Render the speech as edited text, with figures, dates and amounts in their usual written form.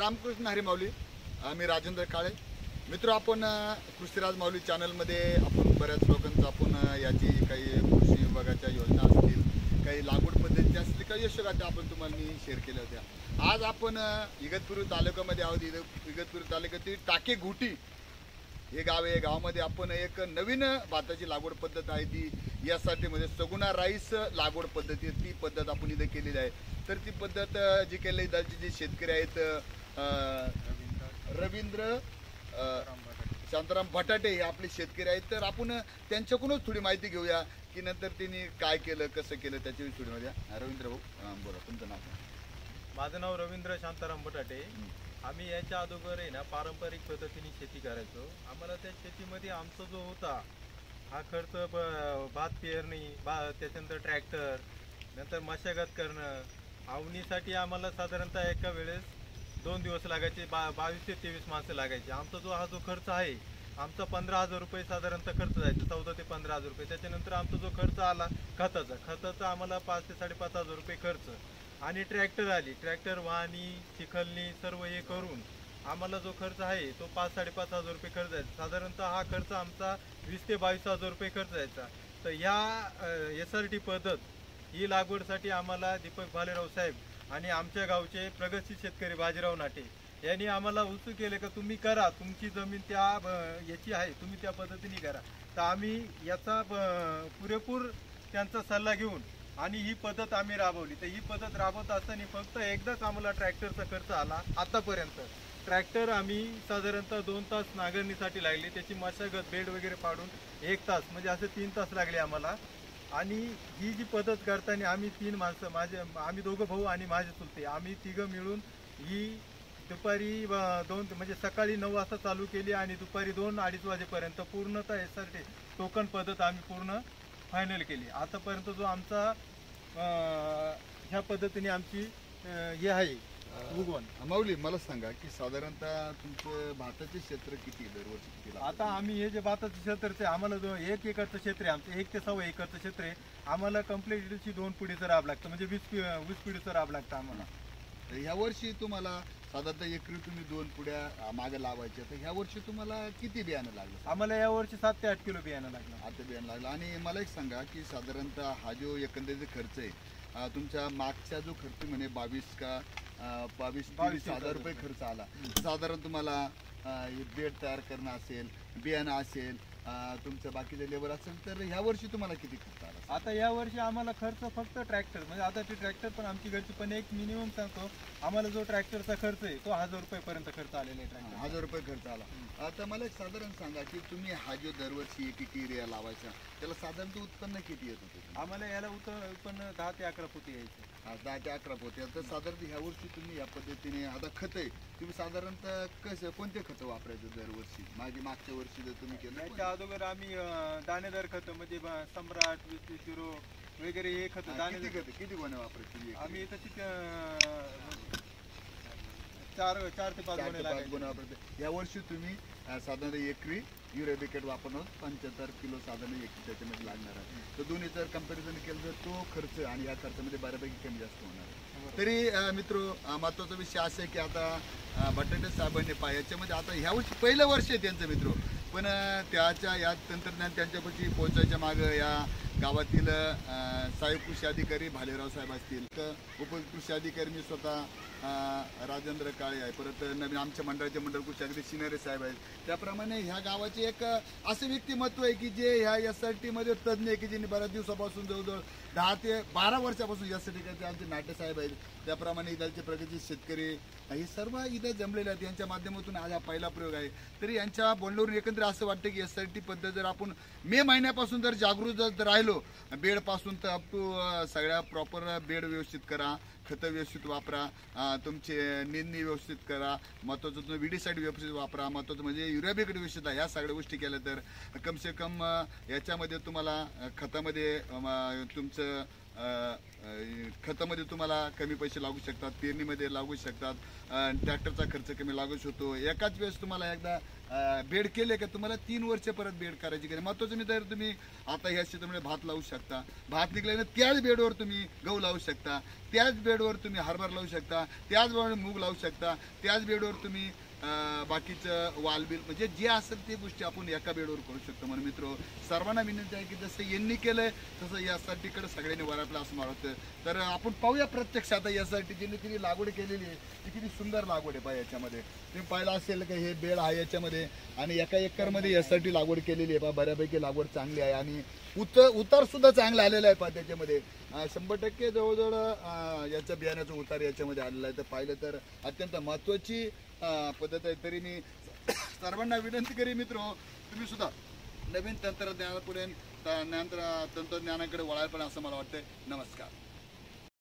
रामकृष्ण हरी माऊली. मी राजेंद्र काळे. मित्र, आपण कृषीराज माऊली चॅनलमध्ये आपण बऱ्याच लोकांचं आपण याची काही कृषी विभागाच्या योजना असतील, काही लागवड पद्धती असतील, काही यशोगाथा आपण तुम्हाला मी शेअर केल्या होत्या. आज आपण इगतपुरी तालुक्यामध्ये आहोत. इगतपुरी तालुक्यातील टाके घुटी हे गाव आहे. गावामध्ये आपण एक नवीन भाताची लागवड पद्धत आहे ती यासाठी म्हणजे सगुणा राईस लागवड पद्धती, ती पद्धत आपण इथे केलेली आहे. तर ती पद्धत जी केली इथलचे जे शेतकरी आहेत रवींद्र शांताराम भटाटे हे आपले शेतकरी आहेत. तर आपण त्यांच्याकडूनच थोडी माहिती घेऊया की नंतर त्यांनी काय केलं, कसं केलं त्याच्याविषयी थोडी माहिती. रवींद्र भाऊ बोला, तुमचं नाव. माझं नाव रवींद्र शांताराम भटाटे. आम्ही याच्या अगोदर आहे ना पारंपरिक पद्धतीने शेती करायचो. आम्हाला त्या शेतीमध्ये आमचा जो होता हा खर्च भात पेरणी, त्याच्यानंतर ट्रॅक्टर, नंतर मशागत करणं, आवणीसाठी आम्हाला साधारणतः एका वेळेस 2 दिवस लागायचे. 22 ते 23 माणसं लागायची. आमचा जो खर्च आहे आमचा 15,000 रुपये साधारणतः खर्च जायचा, 14 ते 15,000 रुपये. त्याच्यानंतर आमचा जो खर्च आला खताचा आम्हाला 5 ते 5,500 रुपये खर्च. आणि ट्रॅक्टर आली, ट्रॅक्टर वाहनी चिखलनी सर्व हे करून आम्हाला जो खर्च आहे तो 5-5,500 रुपये खर्च जायचा. साधारणतः हा खर्च आमचा 20 ते 22,000 रुपये खर्च जायचा. तर ह्या SRT पद्धत ही लागवडसाठी आम्हाला दीपक भालेराव साहेब आणि आमच्या गावचे प्रगतशील शेतकरी बाजीराव नाटे यांनी आम्हाला उत्सुक केले का तुम्ही करा, तुमची जमीन त्या याची आहे, तुम्ही त्या पद्धतीने करा. तर आम्ही याचा पुरेपूर त्यांचा सल्ला घेऊन आणि ही पद्धत आम्ही राबवली. तर ही पद्धत राबवत असताना फक्त एकदाच आम्हाला ट्रॅक्टरचा खर्च आला आतापर्यंत. ट्रॅक्टर आम्ही साधारणतः 2 तास नांगरणीसाठी लागले, त्याची मशागत बेड वगैरे पाडून 1 तास, म्हणजे असे 3 तास लागले आम्हाला. आणि ही जी पद्धत करताना आम्ही 3 माणसं, आम्ही 2 भाऊ आणि माझे चुलते, आम्ही 3 मिळून ही दुपारी 2 म्हणजे सकाळी 9 वाजता चालू केली आणि दुपारी 2-2:30 वाजेपर्यंत पूर्णतः SRT टोकन पद्धत आम्ही पूर्ण फायनल केली. आतापर्यंत जो आमचा ह्या पद्धतीने आमची हे आहे उगवण. माऊली, मला सांगा की साधारणतः तुमचं भाताचे क्षेत्र किती दरवर्षी किती? आता आम्ही हे जे भाताचं क्षेत्र आम्हाला 1 एकरचं क्षेत्र आहे आमचं, 1 ते 6 एकरचं क्षेत्र आहे. आम्हाला कंप्लीट 2 पिढीचं राब लागतं, म्हणजे 20 पिढीचं राब लागतं आम्हाला. ह्या वर्षी तुम्हाला साधारणतः एकरी तुम्ही 2 पुड्या मागे लावायच्या, तर ह्या वर्षी तुम्हाला किती बियाणं लागलं? आम्हाला या वर्षी 7 ते 8 किलो बियाणं लागलं. 8 बियाणं लागलं. आणि मला एक सांगा की साधारणतः हा जो एकंदरीत खर्च आहे तुमच्या मागचा जो खर्च म्हणे 22,000 रुपये खर्च आला, साधारण तुम्हाला बेड तयार करणं असेल, बियाणं असेल, तुमचं बाकीचे लेबर असेल, तर ह्या वर्षी तुम्हाला किती खर्च आला? आता या वर्षी आम्हाला खर्च फक्त ट्रॅक्टर, म्हणजे आता ते ट्रॅक्टर पण आमची घरची, पण एक मिनिमम सांगतो आम्हाला जो ट्रॅक्टरचा खर्च आहे तो 1,000 रुपयेपर्यंत खर्च आलेला आहे. ट्रॅक्टर 1,000 रुपये खर्च आला. आता मला एक साधारण सांगा की तुम्ही हा जो दरवर्षी एक एरिया लावायचा त्याला साधारणतः उत्पन्न किती येत होते? आम्हाला याला उत्पन्न 10 ते 11 पोती यायचं. 10 ते 11 पोते. तर साधारणतः ह्या वर्षी तुम्ही या पद्धतीने आता खत आहे, तुम्ही साधारणतः कोणते खतं वापरायचं दरवर्षी? मागच्या वर्षी जर तुम्ही केलं त्याच्या अगोदर आम्ही दाणेदार खतं म्हणजे सम्राट 20-20 वगैरे हे खतं. दाणेदार किती गोण्या वापरायची? आम्ही तशी 4 ते 5 गोण्या वापरतो. या वर्षी तुम्ही साधारण एकरी युरिया बिकेट वापरणं 75 किलो साधारण एकरी त्याच्यामध्ये लागणार आहे. तर दोन्ही जर कंपॅरिझन केलं तर तो खर्च आणि या खर्चामध्ये बऱ्यापैकी कमी जास्त होणार आहे. तरी मित्र, महत्त्वाचा विषय असा आहे की आता बटाटे साहेबांनी याच्यामध्ये आता ह्या वर्षी पहिलं वर्ष आहे त्यांचं मित्र, पण त्याच्या या तंत्रज्ञान त्यांच्यापाशी पोहोचायच्या मागं या गावातील सहाय्यक कृषी अधिकारी भालेराव साहेब असतील, उपकृषी अधिकारी मी स्वतः राजेंद्र काळे आहे, परत नवीन आमच्या मंडळाचे मंडळ कृषी अधिकारी शिनारे साहेब आहेत. त्याप्रमाणे ह्या गावाचे एक असं व्यक्तिमत्व आहे की जे ह्या SRT मध्ये तज्ज्ञ आहे, की ज्यांनी बऱ्याच दिवसापासून जवळजवळ 10 ते 12 वर्षापासून SRT करते. आमचे नाटे साहेब आहेत. त्याप्रमाणे इथलचे प्रगतशील शेतकरी हे सर्व इथं जमलेले आहेत. यांच्या माध्यमातून आज हा पहिला प्रयोग आहे. तरी यांच्या बोलण्यावरून एकंदरीत असं वाटतं की SRT पद्धत जर आपण मे महिन्यापासून जर जागृत जर राहिलो, बेडपासून तर अप टू सगळ्या प्रॉपर बेड व्यवस्थित करा, खतं व्यवस्थित वापरा, तुमचे निंदणी व्यवस्थित करा, महत्त्वाचं तुम्ही विडीसाईड व्यवस्थित वापरा, महत्त्वाचं म्हणजे युरिया बिकेट व्यवस्थित आहे. ह्या सगळ्या गोष्टी केल्या तर कमसे कम याच्यामध्ये तुम्हाला खतामध्ये तुमचं खतामध्ये तुम्हाला कमी पैसे लागू शकतात, पेरणीमध्ये लागू शकतात, ट्रॅक्टरचा खर्च कमी लागू शकतो. एकाच वेळेस तुम्हाला एकदा बेड केले का तुम्हाला 3 वर्ष परत बेड करायची गरज. महत्वाचं मी तर तुम्ही आता ह्या शेतामध्ये भात लावू शकता, भात निघल्याने त्याच बेडवर तुम्ही गहू लावू शकता, त्याच बेडवर तुम्ही हरभरा लावू शकता, त्याच बेडवर मूग लावू शकता, त्याच बेडवर तुम्ही बाकीचं वालबिल म्हणजे जे असेल ते गोष्टी आपण एका बेडवर करू शकतो. म्हणून मित्र सर्वांना विनंती आहे की जसं यांनी केलंय तसं यासाठीकडे सगळ्यांनी वराटलं असं मला वाटतं. तर आपण पाहूया प्रत्यक्ष आता यासाठी ज्यांनी तिने लागवड केलेली आहे ती किती सुंदर लागवड आहे. पाहिजे याच्यामध्ये तुम्ही पाहिलं असेल की हे बेड आहे याच्यामध्ये आणि एका एकरमध्ये यासाठी लागवड केलेली आहे. पहा बऱ्यापैकी लागवड चांगली आहे आणि उतार सुद्धा चांगला आलेला आहे. पहा त्याच्यामध्ये 100% जवळजवळ याच्या बियाण्याचा उतार याच्यामध्ये आलेला आहे. तर पाहिलं तर अत्यंत महत्वाची पद्धत आहे. तरी मी सर्वांना विनंती करी मित्र तुम्ही सुद्धा नवीन तंत्रज्ञानाकडे वळायला पण असं मला वाटतं. नमस्कार.